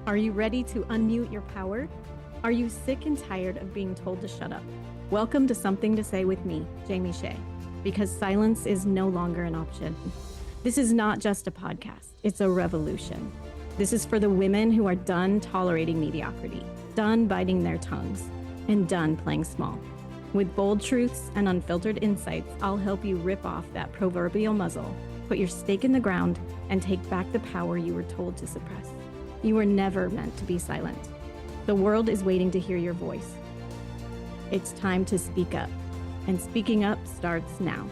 Are you ready to unmute your power? Are you sick and tired of being told to shut up? Welcome to Something to Say with me, Shae, because silence is no longer an option. This is not just a podcast, it's a revolution. This is for the women who are done tolerating mediocrity, done biting their tongues, and done playing small. With bold truths and unfiltered insights, I'll help you rip off that proverbial muzzle, put your stake in the ground, and take back the power you were told to suppress. You were never meant to be silent. The world is waiting to hear your voice. It's time to speak up, and speaking up starts now.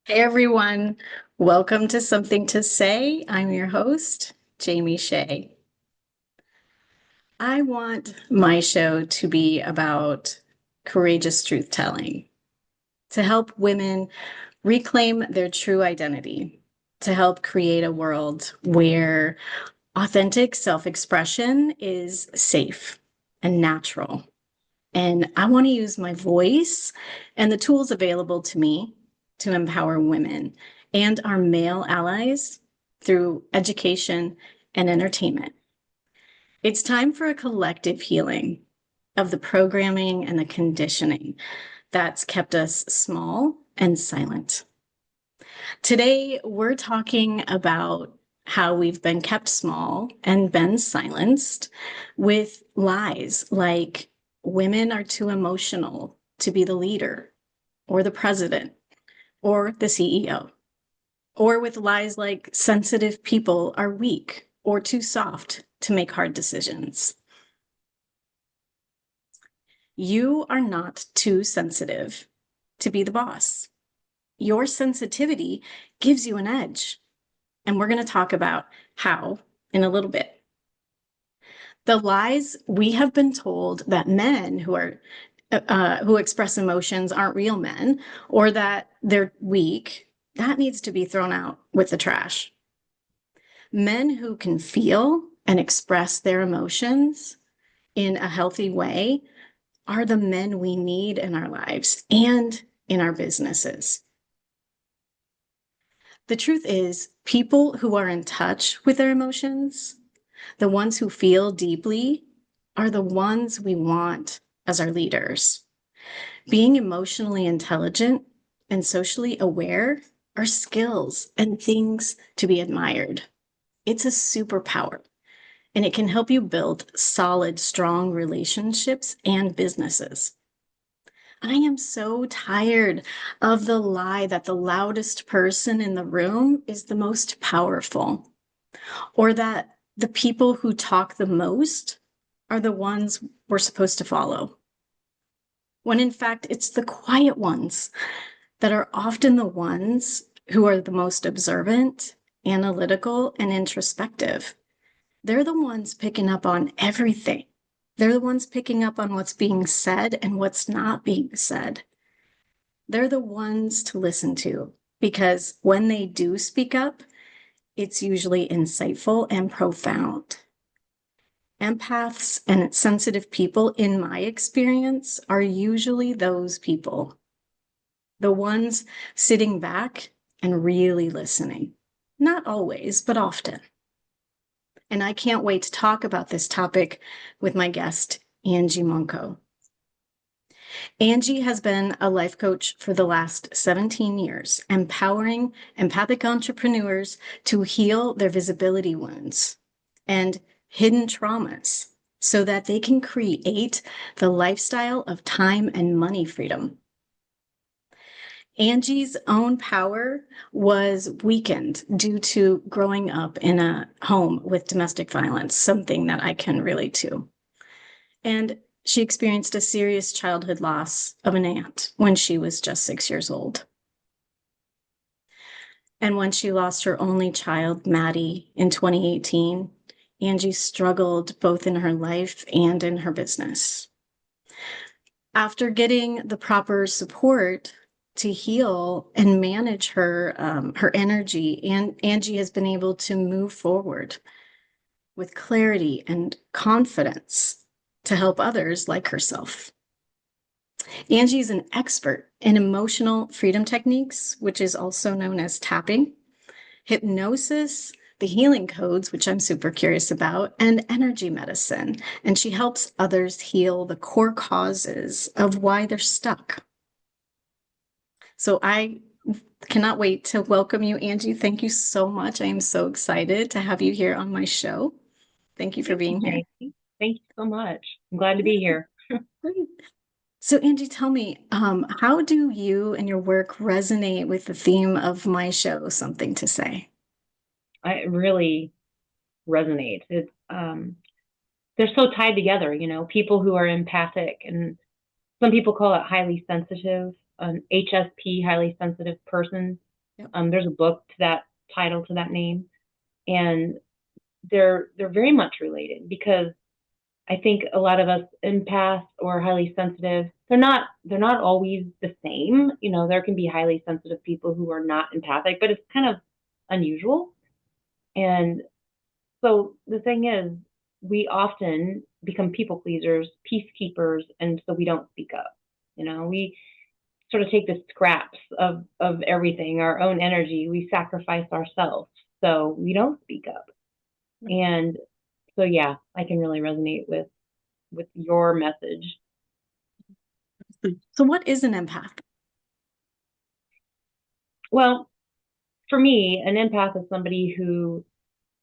Hey everyone, welcome to Something to Say. I'm your host, Shae. I want my show to be about courageous truth-telling, to help women reclaim their true identity, to help create a world where authentic self-expression is safe and natural. And I want to use my voice and the tools available to me to empower women and our male allies through education and entertainment. It's time for a collective healing of the programming and the conditioning that's kept us small and silent. Today, we're talking about how we've been kept small and been silenced with lies like women are too emotional to be the leader or the president or the CEO, or with lies like sensitive people are weak or too soft to make hard decisions. You are not too sensitive to be the boss. Your sensitivity gives you an edge. And we're going to talk about how in a little bit. The lies we have been told that men who express emotions aren't real men, or that they're weak, that needs to be thrown out with the trash. Men who can feel and express their emotions in a healthy way are the men we need in our lives and in our businesses. The truth is, people who are in touch with their emotions, the ones who feel deeply, are the ones we want as our leaders. Being emotionally intelligent and socially aware are skills and things to be admired. It's a superpower, and it can help you build solid, strong relationships and businesses. I am so tired of the lie that the loudest person in the room is the most powerful, or that the people who talk the most are the ones we're supposed to follow. When in fact, it's the quiet ones that are often the ones who are the most observant, analytical, and introspective. They're the ones picking up on everything. They're the ones picking up on what's being said and what's not being said. They're the ones to listen to, because when they do speak up, it's usually insightful and profound. Empaths and sensitive people, in my experience, are usually those people. The ones sitting back and really listening. Not always, but often. And I can't wait to talk about this topic with my guest, Angie Monko. Angie has been a life coach for the last 17 years, empowering empathic entrepreneurs to heal their visibility wounds and hidden traumas so that they can create the lifestyle of time and money freedom. Angie's own power was weakened due to growing up in a home with domestic violence, something that I can relate to. And she experienced a serious childhood loss of an aunt when she was just 6 years old. And when she lost her only child, Maddie, in 2018, Angie struggled both in her life and in her business. After getting the proper support to heal and manage her energy, and Angie has been able to move forward with clarity and confidence to help others like herself. Angie is an expert in emotional freedom techniques, which is also known as tapping, hypnosis, the healing codes, which I'm super curious about, and energy medicine. And she helps others heal the core causes of why they're stuck. So I cannot wait to welcome you, Angie. Thank you so much. I am so excited to have you here on my show. Thank you for Thank you, being here. Shae. Thank you so much. I'm glad to be Yeah, here. great. So, Angie, tell me, how do you and your work resonate with the theme of my show, Something to Say? I really resonate. They're so tied together, people who are empathic, and some people call it highly sensitive, an HSP, highly sensitive person. Yep. There's a book to that title, to that name, and they're very much related because I think a lot of us empaths or highly sensitive, they're not always the same. There can be highly sensitive people who are not empathic, but it's kind of unusual. And so the thing is, we often become people pleasers, peacekeepers, and so we don't speak up. We sort of take the scraps of everything, our own energy, we sacrifice ourselves, so we don't speak up. And so yeah, I can really resonate with your message. So, what is an empath? Well, for me, an empath is somebody who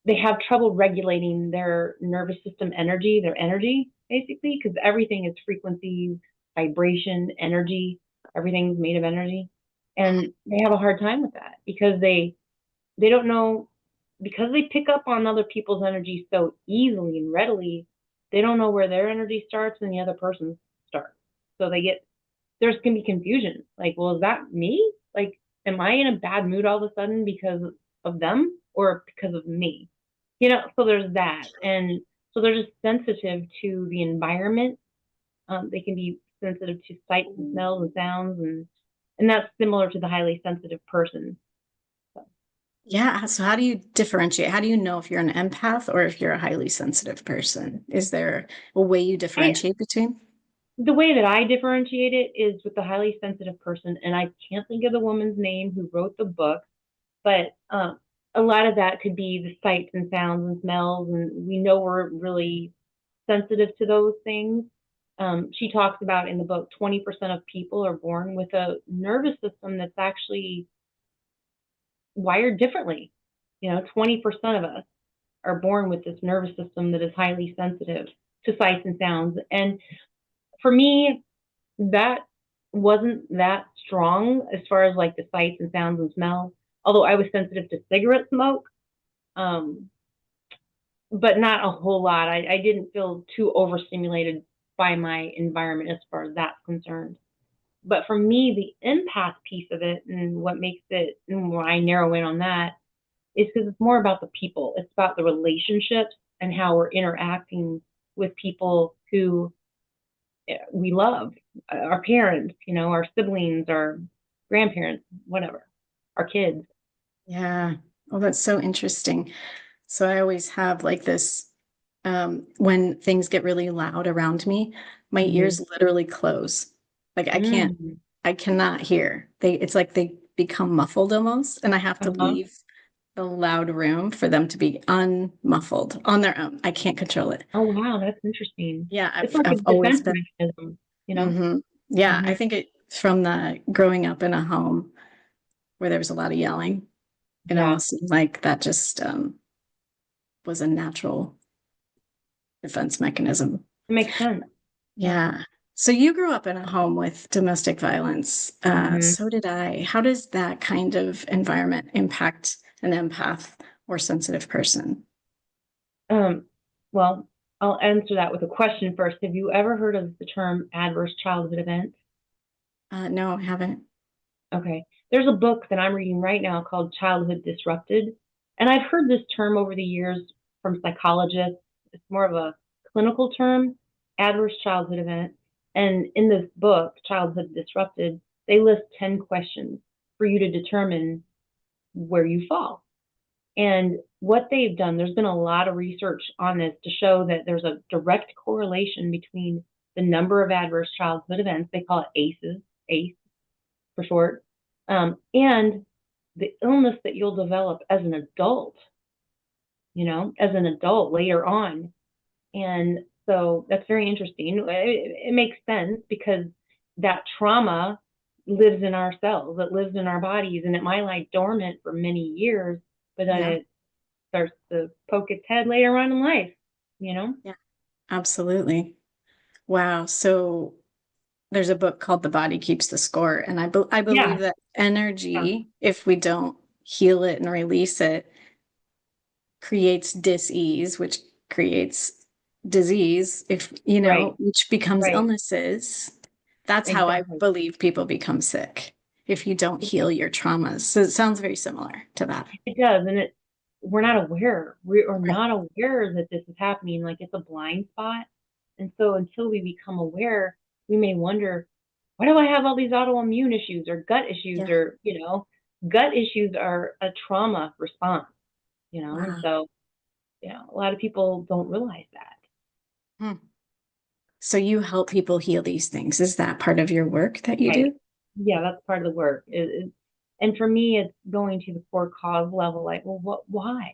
they have trouble regulating their nervous system energy, their energy, basically, because everything is frequency, vibration, energy. Everything's made of energy. And they have a hard time with that because they don't know, because they pick up on other people's energy so easily and readily, they don't know where their energy starts and the other person's starts. So there's can be confusion. Like, well, is that me? Like, am I in a bad mood all of a sudden because of them or because of me? So there's that. And so they're just sensitive to the environment. They can be sensitive to sights and smells and sounds, and that's similar to the highly sensitive person. So, Yeah. So, how do you differentiate? How do you know if you're an empath or if you're a highly sensitive person? Is there a way you I, differentiate between? the way that I differentiate it is with the highly sensitive person, and I can't think of the woman's name who wrote the book, but a lot of that could be the sights and sounds and smells, and we know we're really sensitive to those things. She talks about in the book 20% of people are born with a nervous system that's actually wired differently. 20% of us are born with this nervous system that is highly sensitive to sights and sounds. And for me, that wasn't that strong as far as like the sights and sounds and smells, although I was sensitive to cigarette smoke. Um, but not a whole lot. I didn't feel too overstimulated by my environment as far as that's concerned. But for me, the empath piece of it and what makes it, and why I narrow in on that, is because it's more about the people. It's about the relationships and how we're interacting with people who we love, our parents, our siblings, our grandparents, whatever, our kids. Yeah. Oh, that's so interesting. So I always have like this when things get really loud around me, my Mm-hmm. ears literally close. Like Mm-hmm. I cannot hear. It's like they become muffled almost, and I have to Uh-huh. leave the loud room for them to be unmuffled on their own. I can't control it. Oh, wow, that's interesting. Yeah, It's like a I've always defense been. mechanism, you know? Hmm. Yeah, Hmm. I think it's from the growing up in a home where there was a lot of yelling. It Yeah, almost seemed like that just was a natural defense mechanism. it makes sense. Yeah. Yeah. So you grew up in a home with domestic violence. Hmm. So did I. How does that kind of environment impact an empath or sensitive person? Um, well, I'll answer that with a question first. Have you ever heard of the term adverse childhood events? No, I haven't. Okay. There's a book that I'm reading right now called Childhood Disrupted. And I've heard this term over the years from psychologists. It's more of a clinical term, adverse childhood event. And in this book, Childhood Disrupted, they list 10 questions for you to determine where you fall. And what they've done, there's been a lot of research on this to show that there's a direct correlation between the number of adverse childhood events, they call it ACEs, ACE for short, and the illness that you'll develop as an adult, as an adult later on. And so that's very interesting. It makes sense because that trauma lives in our cells, it lives in our bodies, and it might lie dormant for many years, but then Yeah. it starts to poke its head later on in life, you know? Yeah. Absolutely. Wow. So there's a book called The Body Keeps the Score. And I believe Yeah, that yeah, energy, if we don't heal it and release it, creates dis-ease, which creates disease, if right, which becomes right, illnesses. That's how I exactly. believe people become sick, if you don't It does. heal your traumas. So it sounds very similar to that. It does, and we're not aware. We are Right. not aware that this is happening. Like it's a blind spot, and so until we become aware, we may wonder, why do I have all these autoimmune issues or gut issues, Yeah. or gut issues are a trauma response, and Wow. so a lot of people don't realize that. Hmm. So you help people heal these things. Is that part of your work that you Right. do? Yeah, that's part of the work. And for me, it's going to the core cause level. Like, well, why?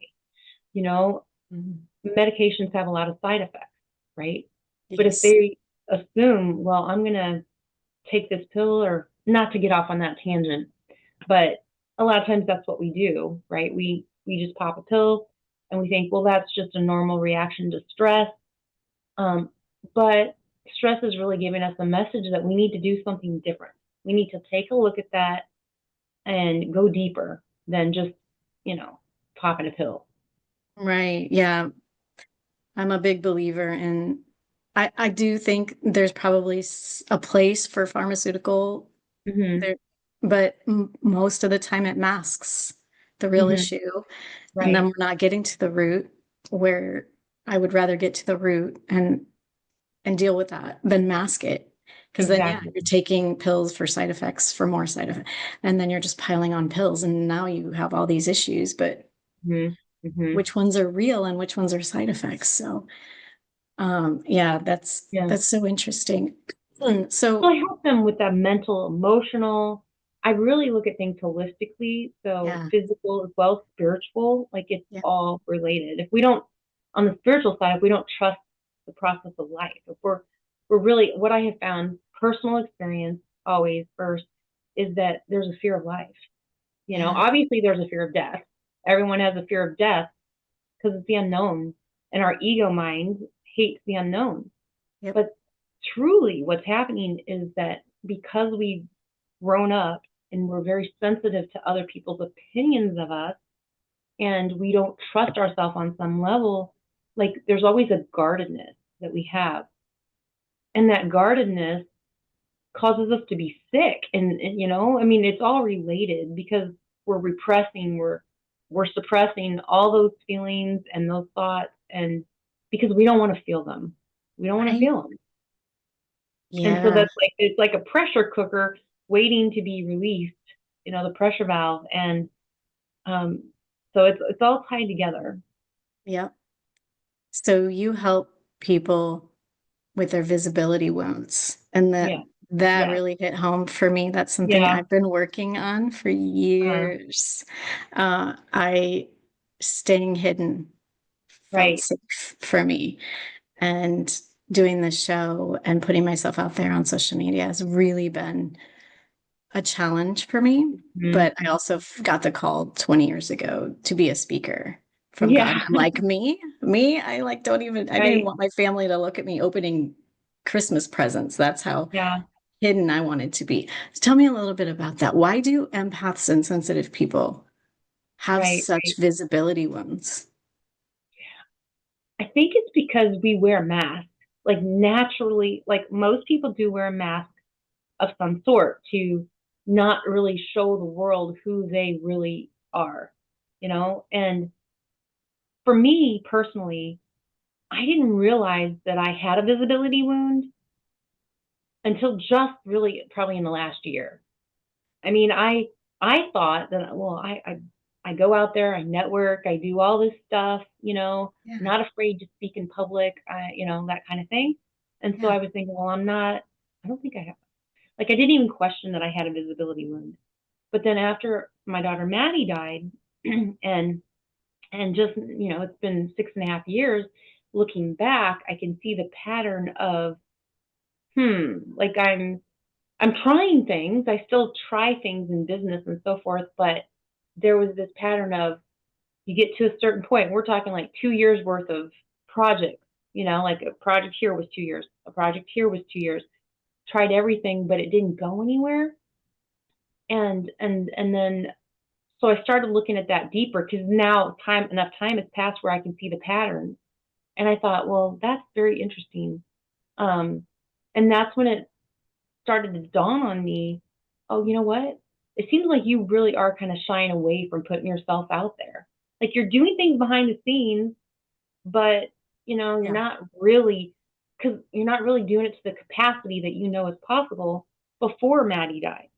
You know, Mhm. medications have a lot of side effects, right? But if Yes. they assume, well, I'm going to take this pill, or not to get off on that tangent, but a lot of times that's what we do, right? We just pop a pill and we think, well, that's just a normal reaction to stress. Um, but stress is really giving us a message that we need to do something different. We need to take a look at that and go deeper than just, you know, popping a pill. Right. Yeah. I'm a big believer in, I do think there's probably a place for pharmaceutical Hmm. there, but most of the time it masks the real Hmm. issue. And then Right. we're not getting to the root, where I would rather get to the root and deal with that than mask it. Because then, yeah, Exactly. you're taking pills for side effects, for more side effects. And then you're just piling on pills. And now you have all these issues, but Hmm. Hmm. which ones are real and which ones are side effects? So, yeah, Yeah. that's so interesting. Well, So, I help them with that mental, emotional. I really look at things holistically, so yeah, physical as well as spiritual, like it's yeah, all related. If we don't, on the spiritual side, if we don't trust the process of life, if we're really, what I have found, personal experience always first, is that there's a fear of life. yeah, Obviously there's a fear of death. Everyone has a fear of death because it's the unknown, and our ego mind hates the unknown. yep, But truly, what's happening is that because we've grown up and we're very sensitive to other people's opinions of us, and we don't trust ourselves on some level, like there's always a guardedness that we have. And that guardedness causes us to be sick. I mean, it's all related because we're repressing, we're suppressing all those feelings and those thoughts, and because we don't want to feel them. We don't want to right, feel them. And so yeah, that's like it's like a pressure cooker waiting to be released, the pressure valve. And um so it's all tied together. yep. So you help people with their visibility wounds, and Yeah. that Yeah. really hit home for me. That's something Yeah. I've been working on for Uh, years. I Staying hidden felt right. safe for me, and doing the show and putting myself out there on social media has really been a challenge for me. Mhm. But I also got the call 20 years ago to be a speaker from God. Yeah. I'm like, me, I like I didn't even Right. want my family to look at me opening Christmas presents. That's how Yeah. hidden I wanted to be. So tell me a little bit about that. Why do empaths and sensitive people have Right. such Right. visibility wounds? I think it's because we wear masks. Like naturally, like most people do wear a mask of some sort to not really show the world who they really are. And for me personally, I didn't realize that I had a visibility wound until just really probably in the last year. I mean, I thought that, well, I go out there, I network, I do all this stuff, Yeah, not afraid to speak in public, that kind of thing. And so yeah, I was thinking, well, I don't think I have, like, I didn't even question that I had a visibility wound. But then after my daughter Maddie died, and just, it's been 6.5 years. Looking back, I can see the pattern of, like I'm trying things. I still try things in business and so forth, but there was this pattern of, you get to a certain point. We're talking like 2 years worth of projects, like a project here was 2 years, a project here was 2 years. Tried everything, but it didn't go anywhere. And then so I started looking at that deeper, because now enough time has passed where I can see the patterns. And I thought, well, that's very interesting. Um, and that's when it started to dawn on me, oh, you know what? It seems like you really are kind of shying away from putting yourself out there. Like, you're doing things behind the scenes, but you're Yeah. not really, because you're not really doing it to the capacity that is possible before Maddie died.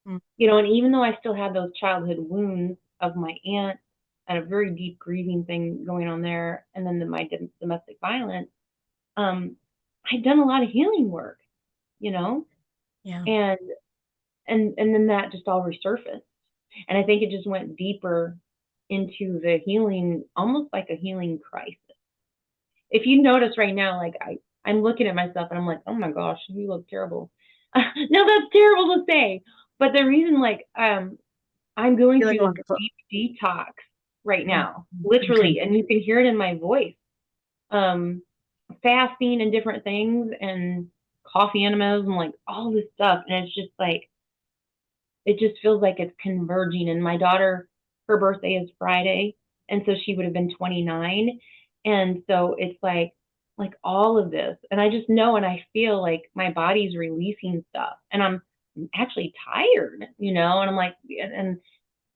Mm. And even though I still had those childhood wounds of my aunt and a very deep grieving thing going on there, and then my domestic violence, um, I'd done a lot of healing work, you know, Yeah. and and then that just all resurfaced, and I think it just went deeper into the healing, almost like a healing crisis. If you notice right now, like I'm looking at myself and I'm like, oh my gosh, you look terrible. No, that's terrible to say, but the reason, like, I'm going Feeling through this wonderful. deep detox right Mm. now, Okay. literally, and you can hear it in my voice. Um, Fasting and different things, and coffee enemas, and like all this stuff, and it's just like, it just feels like it's converging. And my daughter, her birthday is Friday, and so she would have been 29, and so it's like all of this, and I just know, and I feel like my body's releasing stuff, and I'm actually tired, and I'm like, and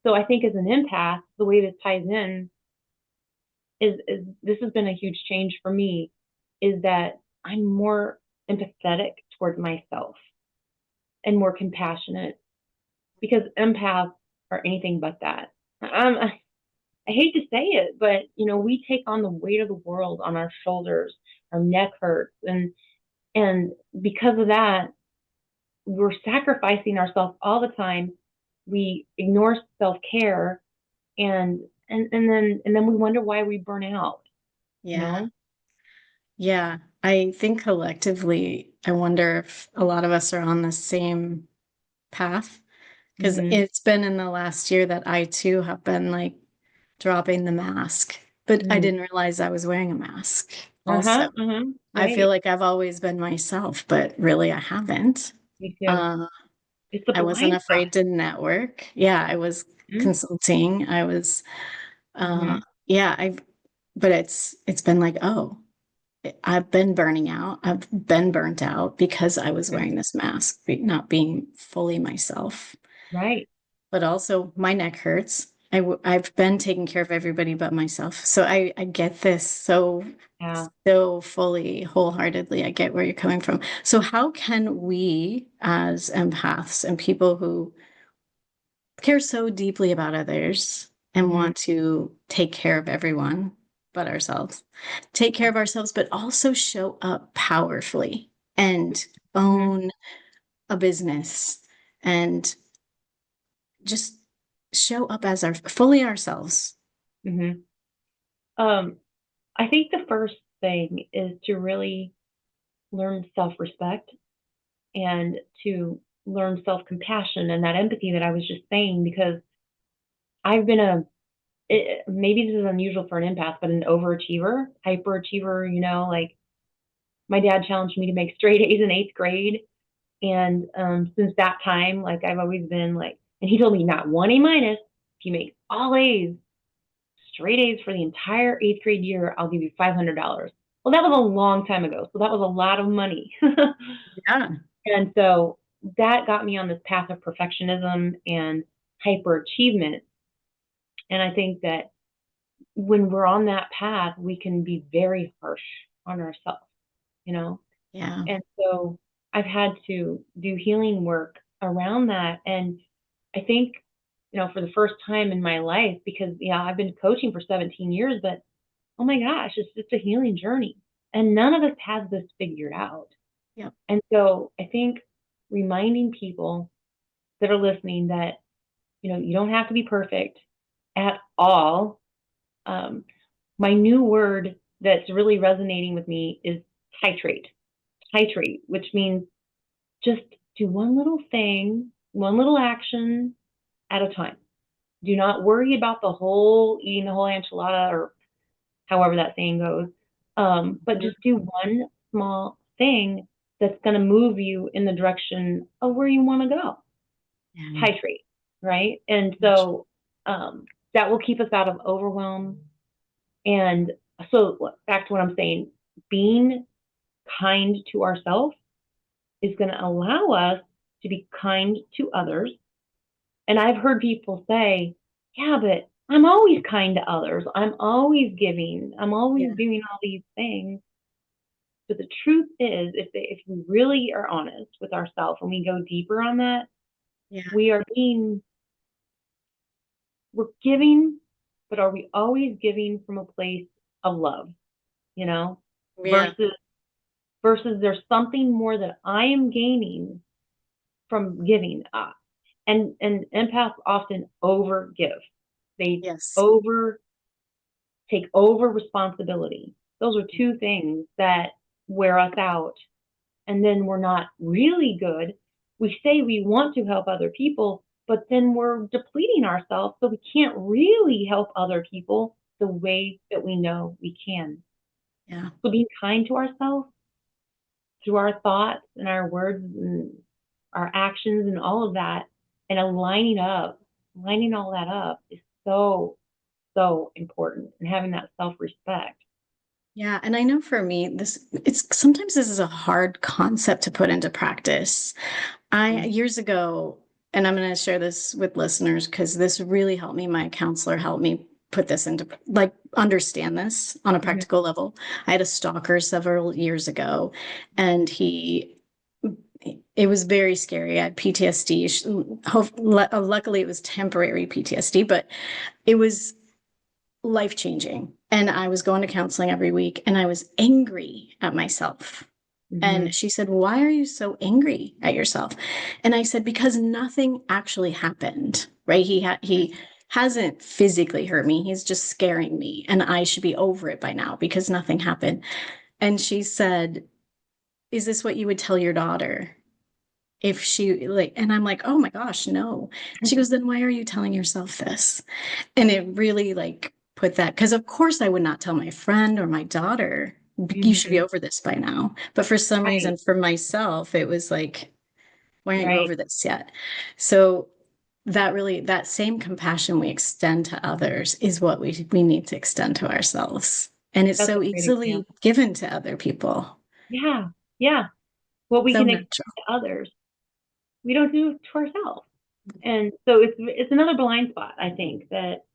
so I think as an empath, the way this ties in is this has been a huge change for me, is that I'm more empathetic toward myself and more compassionate, because empaths are anything but that. I hate to say it, but we take on the weight of the world on our shoulders. Our neck hurts, and because of that, we're sacrificing ourselves all the time. We ignore self care, and and then we wonder why we burn out. You Yeah. know. Yeah. I think collectively, I wonder if a lot of us are on the same path, because Mhm. it's been in the last year that I too have been like dropping the mask, but I Mhm. didn't realize I was wearing a mask Uh also. huh. Uh huh. I feel Right. like I've always been myself, but really I haven't. Me too. Uh, It's a I wasn't blind spot. afraid to network. Yeah, I was Mhm. consulting. I was, Mhm. yeah, but it's been like, oh, I've been burning out. I've been burnt out because I was Mhm. wearing this mask, not being fully myself. Right. But also, my neck hurts. I've been taking care of everybody but myself. So I get this Yeah. so fully, wholeheartedly. I get where you're coming from. So how can we, as empaths and people who care so deeply about others and Mhm. want to take care of everyone but ourselves, take care of ourselves, but also show up powerfully and Mhm. own a business and just show up as our fully ourselves? Mhm. Um, I think the first thing is to really learn self-respect, and to learn self-compassion and that empathy that I was just saying, because I've been maybe this is unusual for an empath, but an overachiever, hyperachiever, like my dad challenged me to make straight A's in 8th grade. And since that time, like, I've always been like, and he told me not one A minus. If you make all A's, straight A's for the entire 8th grade year, I'll give you $500. Well, that was a long time ago, so that was a lot of money. Yeah. And so that got me on this path of perfectionism and hyperachievement. And I think that when we're on that path, we can be very harsh on ourselves, you know? Yeah. And so I've had to do healing work around that. And I think, for the first time in my life, because, yeah, I've been coaching for 17 years, but oh my gosh, it's a healing journey. And none of us has this figured out. Yep. And so I think reminding people that are listening that You don't have to be perfect at all. Um, my new word that's really resonating with me is titrate. Titrate, which means just do one little thing, one little action at a time. Do not worry about eating the whole enchilada or however that saying goes. But Mhm. just do one small thing that's going to move you in the direction of where you want to go. Yeah. Titrate, right? And so that will keep us out of overwhelm. And so back to what I'm saying, being kind to ourselves is going to allow us to be kind to others. And I've heard people say, yeah, but I'm always kind to others. I'm always giving. I'm always Yeah. doing all these things. But the truth is, if we really are honest with ourselves and we go deeper on that, Yeah. we are being, we're giving, but are we always giving from a place of love, you know, Yeah. versus there's something more that I am gaining from giving up. And empaths often over give. They Yes. over take over responsibility. Those are two things that wear us out. And then we're not really good. We say we want to help other people, but then we're depleting ourselves so we can't really help other people the way that we know we can. Yeah. So being kind to ourselves through our thoughts and our words and our actions and all of that, and lining all that up is so, so important, and having that self respect. Yeah, and I know for me, this is a hard concept to put into practice. I Mm-hmm. years ago, and I'm going to share this with listeners because this really helped me. My counselor helped me put this into like understand this on a Mm-hmm. practical level. I had a stalker several years ago, and it was very scary. I had PTSD. Luckily, it was temporary PTSD, but it was life changing. And I was going to counseling every week and I was angry at myself. Mm-hmm. And she said, "Why are you so angry at yourself?" And I said, "Because nothing actually happened, right? He hasn't physically hurt me. He's just scaring me. And I should be over it by now because nothing happened." And she said, "Is this what you would tell your daughter if she like?" And I'm like, "Oh my gosh, no." She goes, "Then why are you telling yourself this?" And it really like put that, because of course I would not tell my friend or my daughter, "You should be Mm-hmm. over this by now." But for some Right, reason, for myself, it was like, "Why aren't you right. over this yet?" So that same compassion we extend to others is what we need to extend to ourselves. And it's That's a so great easily example. given to other people. Yeah, yeah. What we So can extend natural. to others, we don't do to ourselves. And so it's another blind spot, I think, that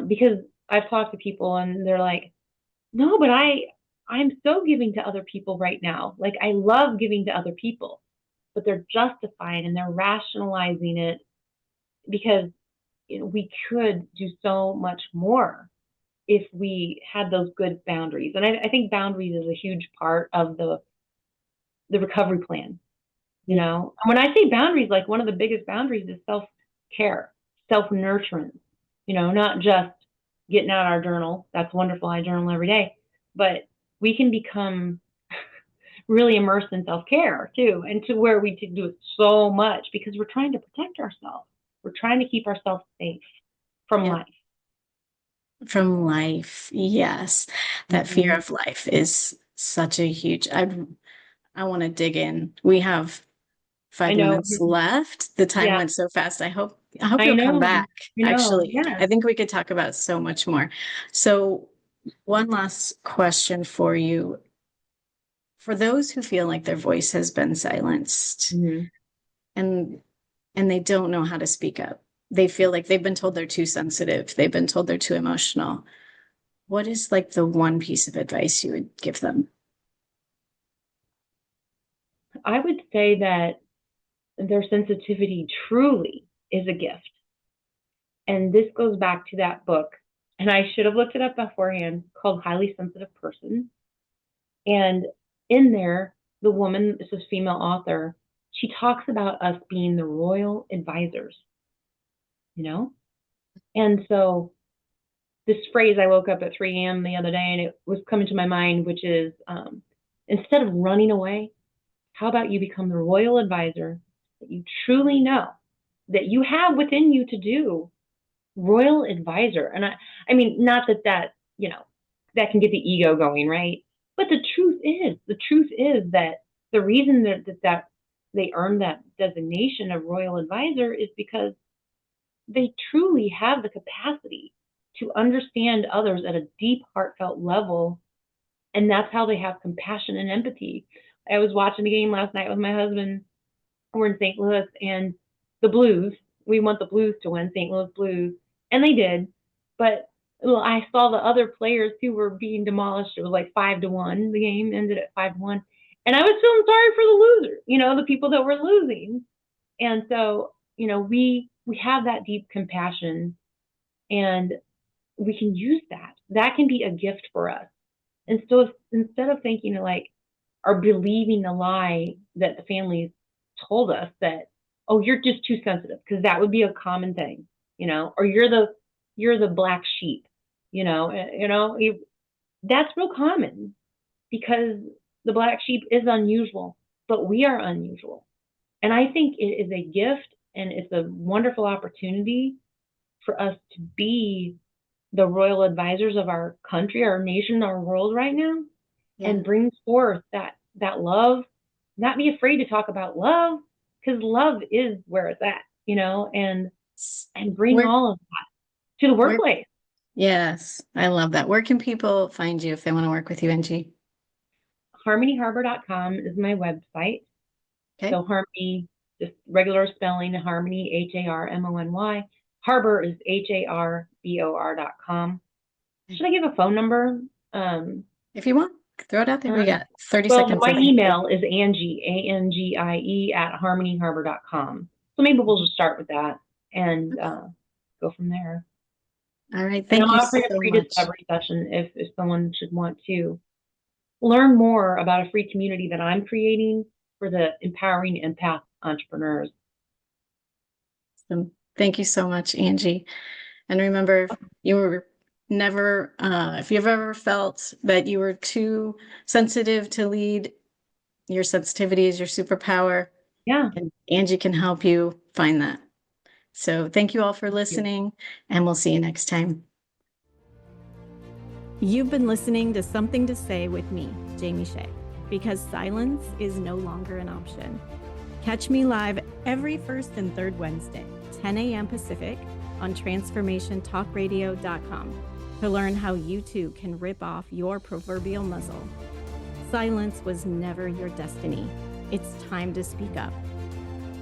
because I've talked to people and they're like, no, but I'm so giving to other people right now. Like I love giving to other people, but they're justifying and they're rationalizing it because we could do so much more if we had those good boundaries. And I think boundaries is a huge part of the recovery plan. Yeah. And when I say boundaries, like one of the biggest boundaries is self care, self nurturance. Not just getting out our journal. That's wonderful. I journal every day, but we can become really immersed in self care too, and to where we do it so much because we're trying to protect ourselves. We're trying to keep ourselves safe from Yep. life. From life. Yes. That fear Mm-hmm. of life is such a huge, I want to dig in. We have I five know. minutes left. The time Yeah, went so fast. I hope I you'll come know. back. I know. Actually, Yeah. I think we could talk about so much more. So, one last question for you. For those who feel like their voice has been silenced Mm-hmm. and they don't know how to speak up. They feel like they've been told they're too sensitive. They've been told they're too emotional. What is like the one piece of advice you would give them? I would say that their sensitivity truly is a gift. And this goes back to that book. And I should have looked it up beforehand, called Highly Sensitive Person. And in there, the woman, this is female author, she talks about us being the royal advisors. you know? And so this phrase, I woke up at 3 a.m. the other day and it was coming to my mind, which is instead of running away, how about you become the royal advisor that you truly know that you have within you to do? Royal advisor. And I mean, not that, that can get the ego going, right? But the truth is that the reason that they earned that designation of royal advisor is because they truly have the capacity to understand others at a deep, heartfelt level. And that's how they have compassion and empathy. I was watching a game last night with my husband. We're in St. Louis, and the Blues, we want the Blues to win, St. Louis Blues, and they did. But I saw the other players who were being demolished. It was like 5-1. The game ended at 5-1. And I was feeling sorry for the losers, the people that were losing. And so, we have that deep compassion, and we can use that. That can be a gift for us. And so instead of thinking like, or believing the lie that the families told us that, oh, you're just too sensitive, because that would be a common thing, or you're the black sheep, that's real common, because the black sheep is unusual, but we are unusual. And I think it is a gift, and it's a wonderful opportunity for us to be the royal advisors of our country, our nation, our world right now, and bring forth that love. Not be afraid to talk about love, because love is where it's at, and bring all of that to the workplace. Yes, I love that. Where can people find you if they want to work with you, Angie? HarmonyHarbor.com is my website. Okay. So Harmony, just regular spelling, Harmony, HARMONY. Harbor is HARBOR.com. Should I give a phone number? If you want, throw it out there. We got 30 well, seconds. My email is Angie, ANGIE @harmonyharbor.com. So maybe we'll just start with that and go from there. All right. Thank you so offering a free much. discovery session if someone should want to learn more about a free community that I'm creating for the empowering empath entrepreneurs. So thank you so much, Angie. And remember, if you've ever felt that you were too sensitive to lead, your sensitivity is your superpower. Yeah. And Angie can help you find that. So thank you all for listening, and we'll see you next time. You've been listening to Something to Say with me, Jamie Shae, because silence is no longer an option. Catch me live every first and third Wednesday, 10 a.m. Pacific, on transformationtalkradio.com to learn how you too can rip off your proverbial muzzle. Silence was never your destiny. It's time to speak up.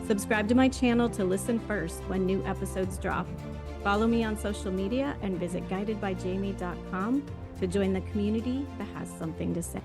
Subscribe to my channel to listen first when new episodes drop. Follow me on social media and visit guidedbyjamie.com to join the community that has something to say.